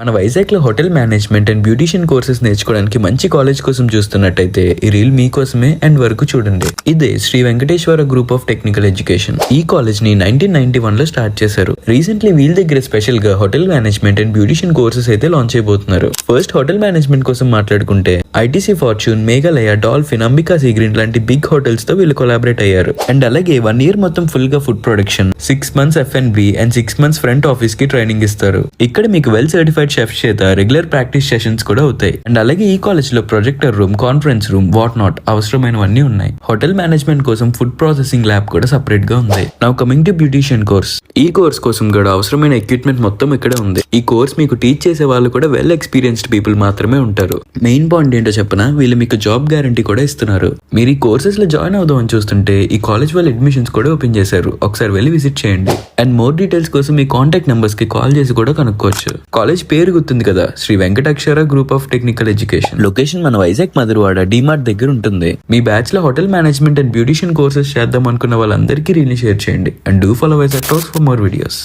మన వైజాగ్లో hotel management and beautician courses నేర్చుకోవడానికి మంచి కాలేజ్ కోసం చూస్తున్నట్టయితే ఈ రీల్ మీకోసమే అండ్ వరకు చూడండి. ఇదే Sri Venkateswara group of technical education. ఈ కాలేజ్ ని 1991 లో స్టార్ట్ చేశారు. రీసెంట్లీ వీళ్ళ దగ్గర స్పెషల్ గా hotel management and beautician courses అయితే లాంచ్ అయిపోతున్నారు. ఫస్ట్ హోటల్ మేనేజ్మెంట్ కోసం మాట్లాడుకుంటే ITC fortune, Meghalaya, dolphin, Ambika sea green లాంటి బిగ్ హోటల్స్ తో వీళ్ళు కొలాబరేట్ అయ్యారు. అండ్ అలాగే 1 year మొత్తం ఫుల్ గా food production, 6 months F&B and 6 months front office కి ట్రైనింగ్ ఇస్తారు. ఇక్కడ మీకు వెల్ సర్టిఫైడ్ షెఫ్ చేత రెగ్యులర్ ప్రాక్టీస్ సెషన్స్ కూడా అవుతాయి. అండ్ అలాగే ఈ కాలేజ్ లో projector room, conference room, what not అవసరమైనవన్నీ ఉన్నాయి. హోటల్ మేనేజ్మెంట్ కోసం ఫుడ్ ప్రాసెసింగ్ ల్యాబ్ కూడా సెపరేట్ గా ఉంది. Now coming to beautician course. ఈ కోర్స్ కోసం కూడా అవసరమైన ఎక్విప్మెంట్ మొత్తం ఇక్కడే ఉంది. ఈ కోర్స్ మీకు టీచ్ చేసే వాళ్ళు కూడా వెల్ ఎక్స్పీరియన్స్డ్ పీపుల్ మాత్రమే ఉంటారు. మెయిన్ పాయింట్ ఏంటో చెప్పనా, వీళ్ళు మీకు జాబ్ గ్యారంటీ కూడా ఇస్తున్నారు. మీరు ఈ కోర్సెస్ లో జాయిన్ అవుదామని చూస్తుంటే ఈ కాలేజ్ వాళ్ళు అడ్మిషన్స్ కూడా ఓపెన్ చేశారు. ఒకసారి వెళ్ళి విజిట్ చేయండి. అండ్ మోర్ డీటెయిల్స్ కోసం మీ కాంటాక్ట్ నెంబర్స్ కి కాల్ చేసి కూడా కనుక్కోవచ్చు. కాలేజ్ పేరు గుర్తుంది కదా, Shri Venkatakshara group of technical education. Location మన వైజాగ్ మధురవాడ డిమార్ట్ దగ్గర ఉంటుంది. మీ బ్యాచ్ లో hotel management and beautician courses చేద్దాం అనుకున్న వాళ్ళందరికీ రీల్ని షేర్ చేయండి. And do follow Vizag talks for more videos.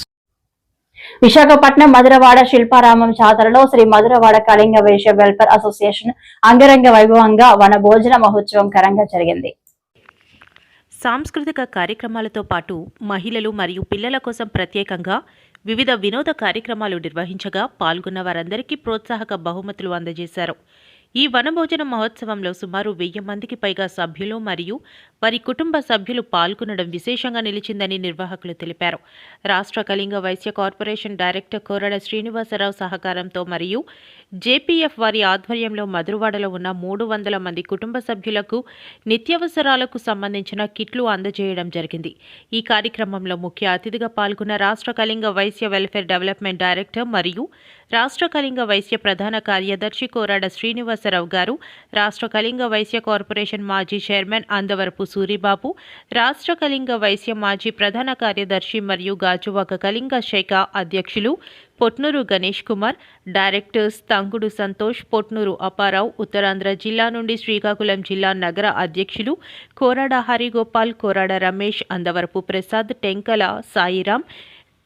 Visakhapatnam Madhurawada Shilparamam జాతరలో శ్రీ మధురవాడ కళింగ వైశ్య వెల్ఫేర్ అసోసియేషన్ అంగరంగ వైభవంగా వన భోజన మహోత్సవం ఘనంగా జరిగింది. సాంస్కృతిక కార్యక్రమాలతో పాటు మహిళలు మరియు పిల్లల కోసం ప్రత్యేకంగా వివిధ వినోద కార్యక్రమాలు నిర్వహించగా పాల్గొన్న వారందరికీ ప్రోత్సాహక బహుమతులు అందజేశారు. ఈ వనభోజన మహోత్సవంలో సుమారు 1000 మందికి పైగా సభ్యులు మరియు వారి కుటుంబ సభ్యులు పాల్గొనడం విశేషంగా నిలిచిందని నిర్వాహకులు తెలిపారు. రాష్ట్ర కళింగ వైశ్య కార్పొరేషన్ డైరెక్టర్ కోరడ శ్రీనివాసరావు సహకారంతో మరియు జేపీఎఫ్ వారి ఆధ్వర్యంలో మధురవాడలో ఉన్న 300 మంది కుటుంబ సభ్యులకు నిత్యావసరాలకు సంబంధించిన కిట్లు అందజేయడం జరిగింది. ఈ కార్యక్రమంలో ముఖ్య అతిథిగా పాల్గొన్న రాష్ట్ర Kalinga Vysya welfare development director మరియు రాష్ట్ర కళింగ వైశ్య ప్రధాన కార్యదర్శి కోరాడ శ్రీనివాసరావు గారు, రాష్ట్ర కళింగ వైశ్య కార్పొరేషన్ మాజీ చైర్మన్ అందవరపు సూరిబాబు, రాష్ట్ర కళింగ వైశ్య మాజీ ప్రధాన కార్యదర్శి మరియు గాజువాక కళింగ శాఖ అధ్యక్షులు పొట్నూరు గణేష్ కుమార్, డైరెక్టర్స్ తంగుడు సంతోష్, పొట్నూరు అప్పారావు, ఉత్తరాంధ్ర జిల్లా నుండి శ్రీకాకుళం జిల్లా నగర అధ్యక్షులు కోరాడ హరిగోపాల్, కోరాడ రమేష్, అందవరపు ప్రసాద్, టెంకల సాయిరాం,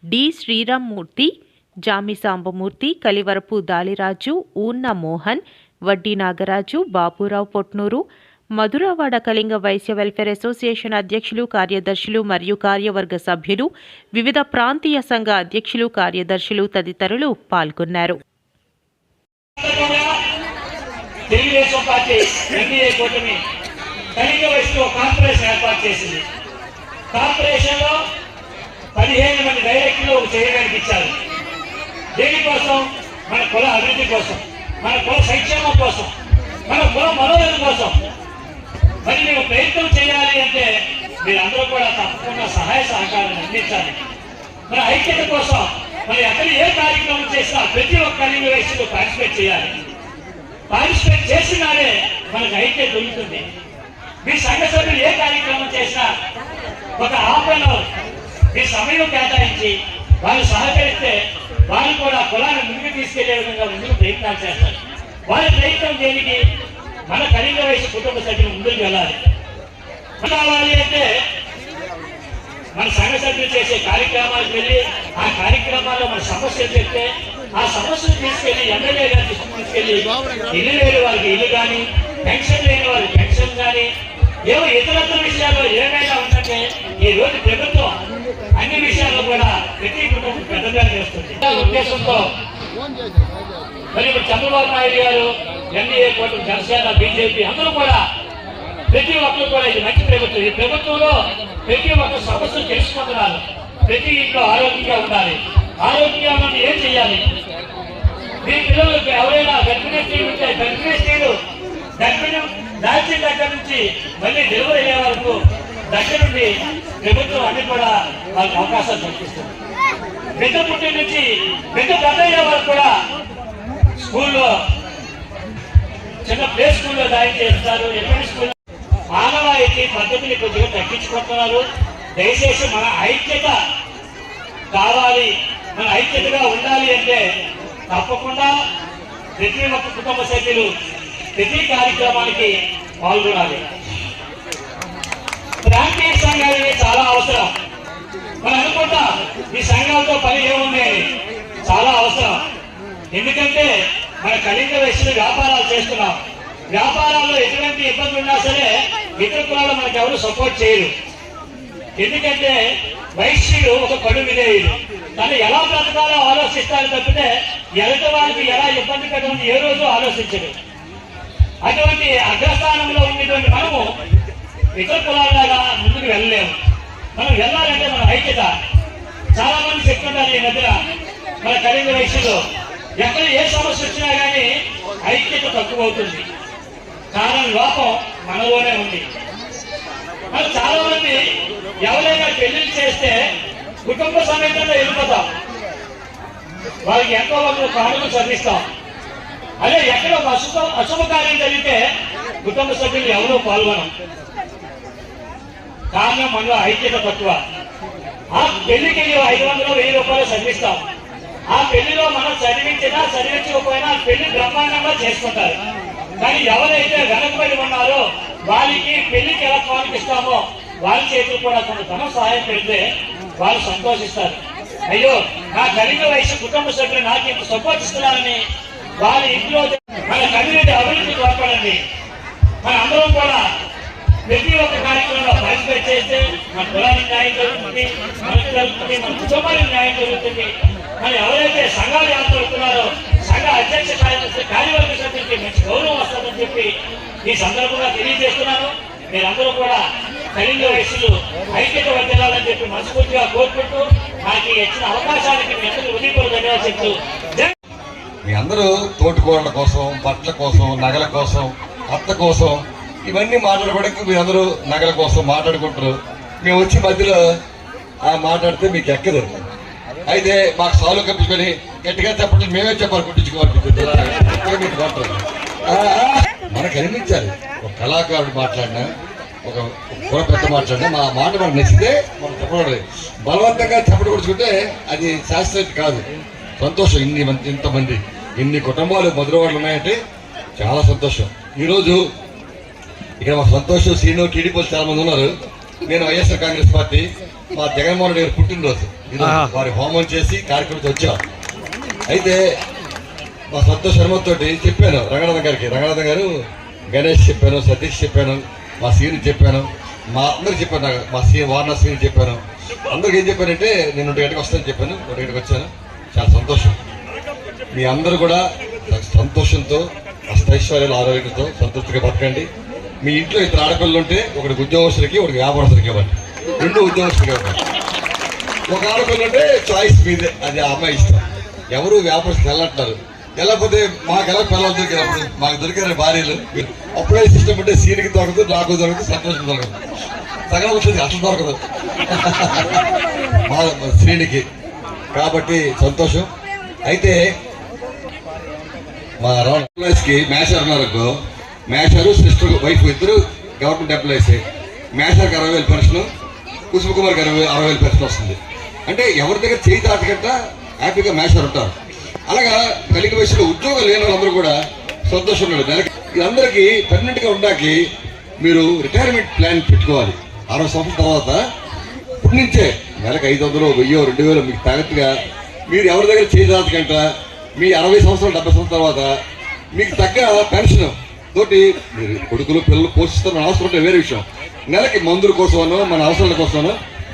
డి శ్రీరామ్మూర్తి, జామి సాంబమూర్తి, కలివరపు దాలిరాజు, ఊన్న మోహన్, వడ్డీ నాగరాజు, బాపురావు, పొట్నూరు, మధురవాడ కళింగ వైశ్య వెల్ఫేర్ అసోసియేషన్ అధ్యక్షులు, కార్యదర్శులు మరియు కార్యవర్గ సభ్యులు, వివిధ ప్రాంతీయ సంఘ అధ్యక్షులు, కార్యదర్శులు తదితరులు పాల్గొన్నారు. దేనికోసం? మన కుల అభివృద్ధి కోసం, మన కుల సంక్షేమం కోసం, మన కుల మనోరణ కోసం. మరి మేము ప్రయత్నం చేయాలి అంటే మీరందరూ కూడా తప్పకుండా సహాయ సహకారాన్ని అందించాలి. మన ఐక్యత కోసం మరి ఎక్కడ ఏ కార్యక్రమం చేసినా ప్రతి ఒక్క కళింగ వైశ్యులు పార్టిసిపేట్ చేయాలి. పార్టిసిపేట్ చేసినారే మనకు ఐక్యత దొరుకుతుంది. మీ సంఘ సభ్యులు ఏ కార్యక్రమం చేసినా ఒక హాఫ్ అన్ అవర్ మీ సమయం కేటాయించి వాళ్ళు సహకరిస్తే వాళ్ళు కూడా కులాన్ని ముందుకు తీసుకెళ్లే విధంగా ముందుకు ప్రయత్నాలు చేస్తారు. వాళ్ళ ప్రయత్నం దేనికి? మన కళింగ వైశ్య కుటుంబ సభ్యులు ముందుకు వెళ్ళాలి. కావాలి అంటే మన సంఘ సభ్యులు చేసే కార్యక్రమాలకు వెళ్ళి ఆ కార్యక్రమాల్లో మన సమస్యలు చెప్తే ఆ సమస్యలు తీసుకెళ్లి ఎమ్మెల్యే గారి దృష్టికి తీసుకెళ్లి ఇల్లు లేని వారికి ఇల్లు కానీ, పెన్షన్ లేని వారికి పెన్షన్ కానీ, ఏవో ఇతరత్ర విషయాల్లో ఏమైనా ఉందంటే ఈ రోజు ప్రభుత్వం అన్ని విషయాల్లో కూడా ప్రతి కుటుంబం పెద్దగా చేస్తుంది. ఉద్దేశంతో మరి ఇప్పుడు చంద్రబాబు నాయుడు గారు, ఎన్డీఏ కూటమి, జనసేన, బీజేపీ అందరూ కూడా ప్రతి ఒక్కరు కూడా ఇది మంచి ప్రభుత్వం. ఈ ప్రభుత్వంలో ప్రతి ఒక్క సమస్యలు తెలుసుకుంటున్నారు. ప్రతి ఇంట్లో ఆరోగ్యంగా ఉండాలి. ఆరోగ్యంగా ఉండి ఏం చేయాలి? మీ పిల్లలకు ఎవరైనా గర్భిణీ స్త్రీలు ఉంటే గర్భిణీ స్త్రీలు గర్భిణం దాల్చిన దగ్గర నుంచి మళ్ళీ డెలివరీ అయ్యే వరకు దగ్గరుండి ప్రభుత్వం అన్ని కూడా వాళ్ళకి అవకాశాలు కల్పిస్తుంది. బిడ్డ పుట్టి నుంచి బిడ్డ పెద్ద అయ్యే వరకు కూడా స్కూల్లో చిన్న ప్లే స్కూల్లో జాయిన్ చేస్తారు. ఎప్పటి స్కూల్లో మానవాయితీ పద్ధతిని కొద్దిగా తగ్గించుకుంటున్నారు. దయచేసి మన ఐక్యత కావాలి. మన ఐక్యతగా ఉండాలి అంటే తప్పకుండా ప్రతి ఒక్క కుటుంబ సభ్యులు ప్రతి కార్యక్రమానికి పాల్గొనాలి. ప్రాంతీయ సంఘాలు చాలా అవసరం. మనం అనుకుంటాం ఈ సంఘాలతో పని ఏముంది, చాలా అవసరం. ఎందుకంటే మన కళింగ వయసులో వ్యాపారాలు చేస్తున్నాం. వ్యాపారాల్లో ఎటువంటి ఇబ్బంది ఉన్నా సరే ఇతర కులాలు మనకు ఎవరు సపోర్ట్ చేయరు. ఎందుకంటే వైశ్యుడు ఒక కడు విధేయుడు, తను ఎలా బ్రతకాలో ఆలోచిస్తారు తప్పితే ఎదుటి వారికి ఎలా ఇబ్బంది పెట్టడం ఏ రోజు ఆలోచించడు. అటువంటి అగ్రస్థానంలో ఉండేటువంటి మనము ఇతర కులాలాగా ముందుకు వెళ్ళలేము. మనం వెళ్ళాలంటే మన ఐక్యత. చాలా మంది చెప్తుంటారు ఈ మధ్య మన కళింగ వయసులో ఎక్కడ ఏ సమస్య వచ్చినా కానీ ఐక్యత తక్కువ అవుతుంది. కారణం లోపం మనలోనే ఉంది. మరి చాలా మంది ఎవరైనా పెళ్లిళ్ళు చేస్తే కుటుంబ సమేతంగా వెళ్ళిపోతాం, వాళ్ళకి ఎంతో వాళ్ళు కానుకలు చదివిస్తాం. అదే ఎక్కడ ఒక అశుభ కార్యం జరిగితే కుటుంబ సభ్యులు ఎవరో పాల్గొనం. కారణం మనలో ఐక్యత తక్కువ. ఆ పెళ్లికి 500 1000 రూపాయలు చదివిస్తాం. ఆ పెళ్లిలో మనం చదివించినా చదివించకపోయినా పెళ్లి బ్రహ్మాండంగా చేసుకుంటారు. కానీ ఎవరైతే వెనకబడి ఉన్నారో వారికి పెళ్లికి ఎలా పాల్గొనిస్తామో వాళ్ళ చేతులు కూడా కొంత ధనం సహాయం పెడితే వాళ్ళు సంతోషిస్తారు. అయ్యో నా కళింగ వయసు కుటుంబ సభ్యులు నాకు ఇంత సపోర్ట్ ఇస్తున్నారని వాళ్ళ ఇంట్లో మన కమ్యూనిటీ అభివృద్ధి తోడ్పడండి. మన అందరం కూడా ప్రతి ఒక్క కార్యక్రమంలో పార్టిసిపేట్ చేస్తే మన కులానికి న్యాయం జరుగుతుంది, మనకు జరుగుతుంది, మన కుటుంబానికి న్యాయం జరుగుతుంది. మరి ఎవరైతే సంఘాలు ఏర్పడుతున్నారో సంఘ అధ్యక్ష కార్యవర్గ సభ్యులకి మంచి గౌరవం వస్తుందని చెప్పి ఈ సందర్భంగా తెలియజేస్తున్నాను. మీరందరూ కూడా కళింగ వయసులు ఐక్యత వర్తిల్లాలని చెప్పి మనస్ఫూర్తిగా కోరుకుంటూ నాకు ఇచ్చిన అవకాశానికి మీ అందరూ ఉదయపూర్వక ధన్యవాదాలు చెప్తూ మీ అందరూ తోటికోళ్ల కోసం, బట్టల కోసం, నగల కోసం, అత్త కోసం ఇవన్నీ మాట్లాడుకోవడానికి మీరు అందరూ నగల కోసం మాట్లాడుకుంటారు. మేము వచ్చి మధ్యలో మాట్లాడితే మీకు ఎక్కదు. అయితే మాకు సాల్వ్ కప్పించుకొని గట్టిగా చెప్పండి, మేమే చెప్పాలి కుట్టించుకోవాలి. మనకు అనిపించాలి. ఒక కళాకారుడు మాట్లాడినా, ఒక కూర పెద్ద మాట్లాడినా మా మాట మనకు నచ్చితే మనం చెప్పకూడదు. బలవంతంగా చెప్పడం కొడుచుకుంటే అది శాస్త్రీయత కాదు. సంతోషం. ఇంతమంది ఇన్ని కుటుంబాలు మధురవాళ్ళు ఉన్నాయంటే చాలా సంతోషం. ఈరోజు ఇక్కడ మా సంతోషం శ్రీను టీడీపీ చాలా మంది ఉన్నారు. నేను వైఎస్ఆర్ కాంగ్రెస్ పార్టీ మా జగన్మోహన్ రెడ్డి గారు పుట్టినరోజు ఈరోజు వారి హోమం చేసి కార్యక్రమంతో వచ్చాం. అయితే మా సంతోష్ శర్మతో చెప్పాను రంగనాథన్ గారికి. రంగనాథన్ గారు గణేష్ చెప్పాను, సతీష్ చెప్పాను, మా సీని చెప్పాను, మా అందరికి చెప్పాను, మా వారణాసి సీని చెప్పాను. అందరికి ఏం చెప్పానంటే నేను 1 గంటకు వస్తానని చెప్పాను. 1 గంటకు వచ్చాను. చాలా సంతోషం. మీ అందరూ కూడా సంతోషంతో, అష్టైశ్వర్యాలు, ఆరోగ్యంతో సంతృప్తిగా బతకండి. మీ ఇంట్లో 2 ఆడపిల్లలు ఉంటే ఒకటి ఉద్యోగస్తులకి, ఒకటి వ్యాపారస్తులకి ఇవ్వండి. 2 ఉద్యోగస్తులకి ఇవ్వండి. ఒక ఆడపిల్ల ఉంటే చాయిస్ మీదే, అది ఆ అమ్మాయి ఇష్టం. ఎవరు వ్యాపారస్తులు వెళ్ళంటున్నారు. వెళ్ళకపోతే మాకు ఎలా పిల్లలు దొరికినప్పుడు మాకు దొరికిన భార్యలు అప్పుడే సిస్టమ్ ఉంటే సీనికి దొరకదు, నాకు దొరకదు, సంతోషం దొరకదు, సగం వస్తుంది అసలు దొరకదు మా శ్రీనికి. కాబట్టి సంతోషం. అయితే మా ఎంప్లాయీస్కి మేషర్ ఉన్నారు. మేషారు సిస్టర్ వైఫ్ ఇద్దరు గవర్నమెంట్ ఎంప్లాయీస్. మేషార్కి 60,000 పెన్షన్, కుసుమ కుమార్కి 60,000 పెన్షన్ వస్తుంది. అంటే ఎవరి దగ్గర చేయి దాటకుండా హ్యాపీగా మేషారు ఉంటారు. అలాగా కళింగ వయసులో ఉద్యోగం లేని వాళ్ళందరూ కూడా సంతోషం ఉన్నారు. నెలకి అందరికీ పర్మనెంట్గా ఉండడానికి మీరు రిటైర్మెంట్ ప్లాన్ పెట్టుకోవాలి. 60 సంవత్సరాల తర్వాత ఇప్పటి నుంచే నెలకు 500, 1000, 2000 మీకు తగ్గట్టుగా మీరు ఎవరి దగ్గర చేయి దాటకుండా మీ 60 సంవత్సరాలు 70 సంవత్సరాల తర్వాత మీకు తగ్గ పెన్షన్ తోటి మీరు కొడుకులు పిల్లలు పోషిస్తున్న అవసరం ఉంటే వేరే విషయం. నెలకి మందుల కోసమనో మన అవసరాల కోసమనో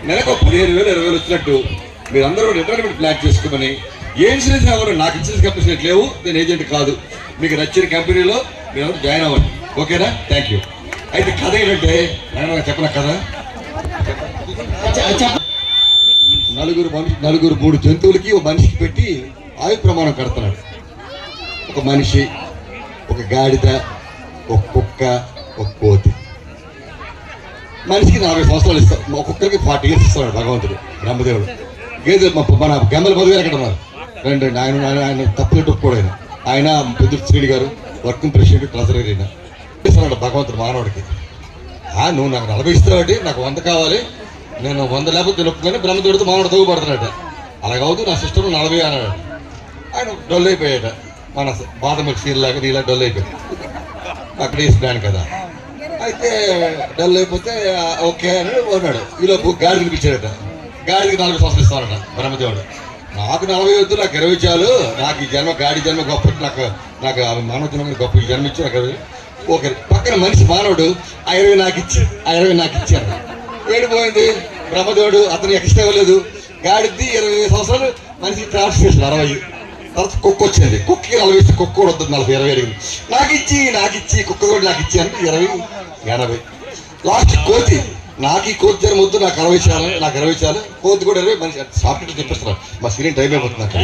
నెలకు 15,000, 20,000 వచ్చినట్టు మీరు అందరూ రిటైర్మెంట్ ప్లాన్ చేసుకోమని. ఏ ఇన్సూరెన్స్ ఎవరు నాకు ఇన్సూరెన్స్ కంపెనీస్ లేవు, నేను ఏజెంట్ కాదు. మీకు నచ్చిన కంపెనీలో మీరు అందరూ జాయిన్ అవ్వండి. ఓకేనా? Thank you. అయితే కథ ఏంటంటే చెప్పిన కథ, 3 జంతువులకి ఒక మనిషికి పెట్టి ఆయు ప్రమాణం కడుతున్నాడు. ఒక మనిషి, ఒక గాడిద, ఒక కుక్క, ఒక కోతి. మనిషికి 40 సంవత్సరాలు ఇస్తాం, ఒక్కొక్కరికి 40 years ఇస్తున్నాడు భగవంతుడు బ్రహ్మదేవుడు. గేదె మన గెమ్మల మధు గారు ఎక్కడ ఉన్నారు? రండి. ఆయన తప్పులు ఒప్పుకోడు. ఆయన పెద్ద శ్రీని గారు వర్కింగ్ ప్రెసిడెంట్, ట్రెజరీ అయినా ఇస్తున్నాడు భగవంతుడు మానవుడికి. నువ్వు నాకు 40 ఇస్తావండి, నాకు 100 కావాలి, నేను 100 లేకపోతే నొప్పుకొని బ్రహ్మదేవుడితో మానవుడు తగ్గుపడుతున్నాడ. అలాగవుతూ నా సిస్టమ్ 40 అన్నాడు. ఆయన డొల్ అయిపోయాట. మన బాదం సీన్ లాగా నీలా డొల్ అయిపోయాడు. అక్కడ ఈ ప్లాన్ కదా. అయితే డల్ అయిపోతే ఓకే అని ఉన్నాడు. ఈలోపు గాడికి పిలిచాడట. గాడికి 40 సంవత్సరాలు ఇస్తానట బ్రహ్మదేవుడు. నాకు 40 వద్దు, నాకు 20 చాలు, నాకు ఈ జన్మ గాడి జన్మ గొప్ప, నాకు నాకు మానవ జన్మ గొప్ప, ఈ జన్మ ఇచ్చి నాకు ఒకరి పక్కన మనిషి మానవుడు ఆ 20 నాకు ఇచ్చాను. ఏడిపోయింది బ్రహ్మదేవుడు, అతను ఎక్స్ట్రా ఇవ్వలేదు. గాడిద్ది 20 సంవత్సరాలు, మనిషికి ట్రాన్స్ఫర్మేషన్ 60. తర్వాత కుక్క వచ్చింది, కుక్కకి 40 ఇస్తే కుక్క కూడా వద్దు 40, 20 అడిగింది. నాకు ఇచ్చి కుక్క కూడా నాకు ఇచ్చి అంటే 20, 80. లాస్ట్ కోతి, నాకు ఈ కోతి జనం వద్దు, నాకు 60 చాలు, నాకు 20 చాలు, కోతి కూడా 20. మనిషి సాఫ్ట్వేర్ చెప్పేస్తున్నారు, మా సీరియల్ టైం అయిపోతుంది నాకు.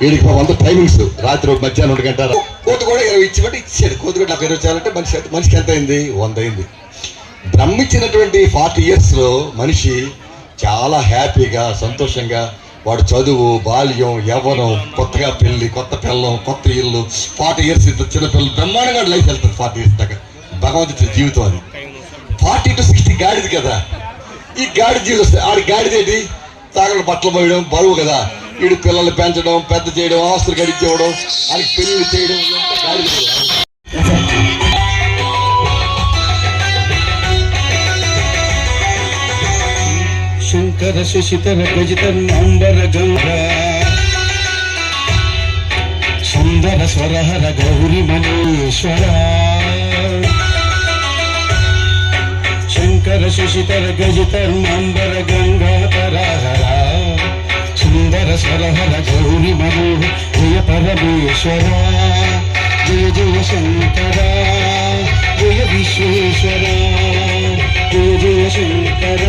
వీడికి అంత టైమింగ్స్ రాత్రి మధ్యాహ్నం 1 గంట. కోతి కూడా 20 ఇచ్చిబట్టి ఇచ్చాడు. కోతి కూడా నాకు 20 చాలంటే మనిషికి ఎంత అయింది? 100 అయింది. బ్రహ్మించినటువంటి 40 years లో మనిషి చాలా హ్యాపీగా సంతోషంగా వాడు చదువు, బాల్యం, యవ్వనం, కొత్తగా పెళ్లి, కొత్త పిల్లం, కొత్త ఇల్లు, 40 years చిన్నపిల్లలు బ్రహ్మాండంగా లైఫ్ వెళ్తుంది. 40 years దాకా భగవంతుడి జీవితం అది. 40 to 60 గాడిది కదా. ఈ గాడి జీవితం వస్తుంది. ఆడి గాడిదేంటి? తాగల బట్టలు పోయడం, బరువు కదా. వీడు పిల్లల్ని పెంచడం, పెద్ద చేయడం, ఆస్తులు గడిచేవడం, ఆడికి పెళ్లి చేయడం, గాడిది. శంకర శశితర గజితర్ అంబర గంగ సుందర స్వరహర గౌరి మనేశ్వర. శంకర శశితర గజితర్ అంబర గంగాధర సుందర స్వరహర గౌరి మనో జయ పరమేశ్వర. జయ జయ శంకర, జయ విశ్వేశ్వర, జయ జయ శంకర,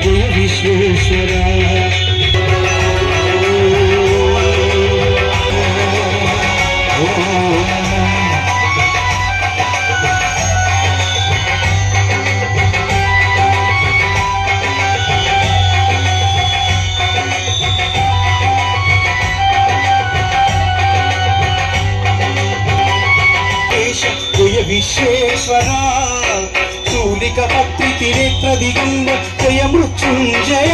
జయ విశ్వేశ్వర. జయ విశ్వేశ్వర, శూలిక భక్తి త్రినేత్ర దిగంబ జయ మృత్యుంజయ.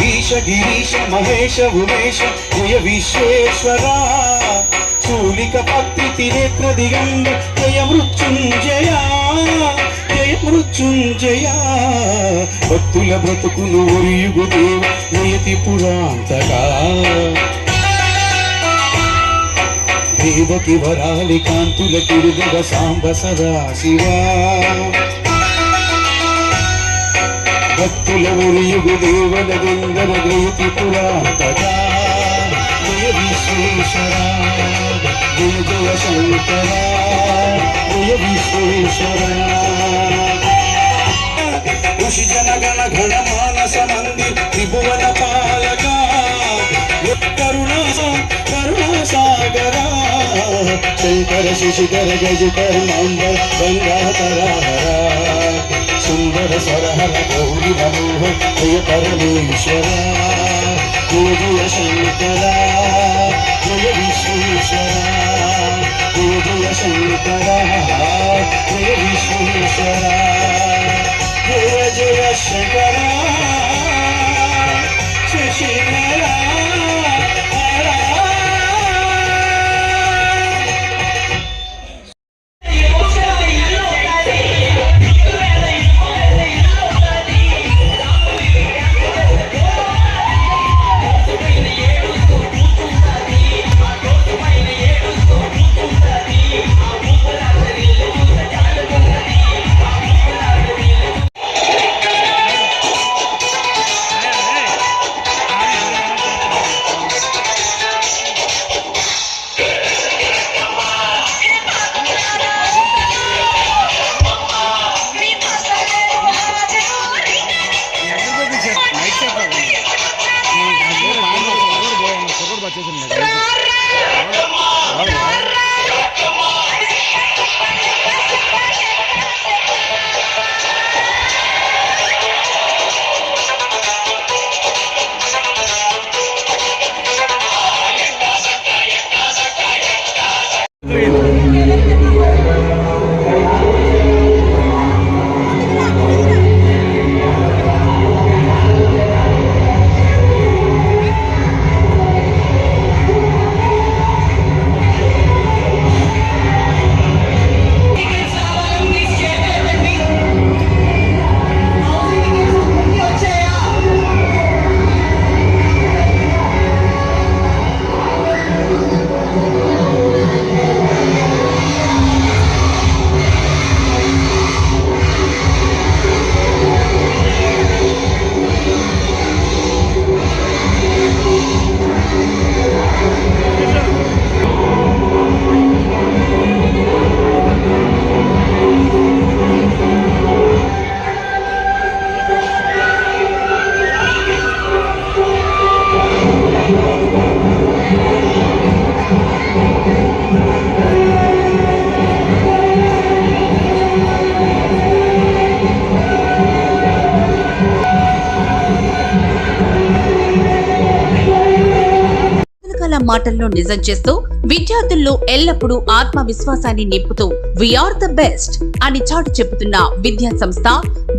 ఈశ గిరీశ మహేశ ఉమేశ జయ విశ్వేశ్వర, శూలిక భక్తి త్రినేత్ర దిగంబ జయ మృత్యుంజయ, జయ మృత్యుంజయ. భక్తుల బ్రతుకును ఒరియుగు దేవ జయతి పురాంతగా. దేవకి వరాలి కాంతుల కిరుగ సాంబ సదా శివ. భక్తుల ఒరియుగు దేవల గంగల జయతి పురాంతగా. జయ విశ్వేశ్వర, జయ జయ శంకర, జయ విశ్వేశ్వర. ఋషి జనగణ గణ మానస మందిర్ త్రిభువన పాలక కరుణాసాగర. శంకర శశిధర గజకర మంగళ గంగాధర సుందర స్వరహర గౌరి మనోహర జయ పరమేశ్వర. జయ జయ శంకర, జయ విశ్వేశ్వర, జయ జయ శంకర, జయ విశ్వేశ్వర. జయ జయ శంకర శశిధర. మాటల్లో నిజం చేస్తూ విద్యార్థుల్లో ఎల్లప్పుడూ ఆత్మవిశ్వాసాన్ని నింపుతూ వీఆర్ ద బెస్ట్ అని చాటు చెబుతున్న విద్యా సంస్థ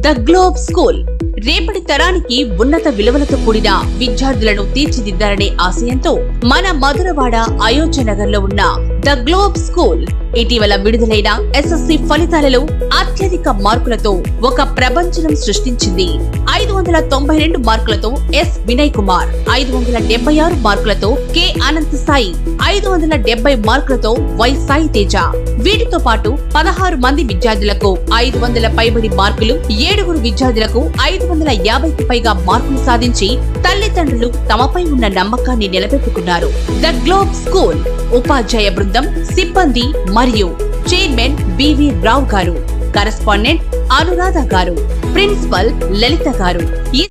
ద గ్లోబ్ స్కూల్. రేపటి తరానికి ఉన్నత విలువలతో కూడిన విద్యార్థులను తీర్చిదిద్దాలనే ఆశయంతో మన మధురవాడ అయోధ్య నగర్ లో ఉన్న ద గ్లోబ్ స్కూల్ ఇటీవల విడుదలైన ఎస్ఎస్సి ఫలితాలలో అత్యధిక మార్కులతో ఒక ప్రభంజనం సృష్టించింది. 592 మార్కులతో ఎస్ వినయ్ కుమార్, 576 మార్కులతో కె అనంత సాయి, 570 మార్కులతో వై సాయి తేజ. వీటితో పాటు 16 మంది విద్యార్థులకు 500 పైబడి మార్కులు, 7 విద్యార్థులకు 550కి పైగా మార్కులు సాధించి తల్లిదండ్రులు తమపై ఉన్న నమ్మకాన్ని నిలబెట్టుకున్నారు. ద గ్లోబ్ స్కూల్ ఉపాధ్యాయ బృందం, సిబ్బంది మరియు చైర్మన్ బివి రావు గారు, కరెస్పాండెంట్ అనురాధ గారు, ప్రిన్సిపల్ లలిత గారు.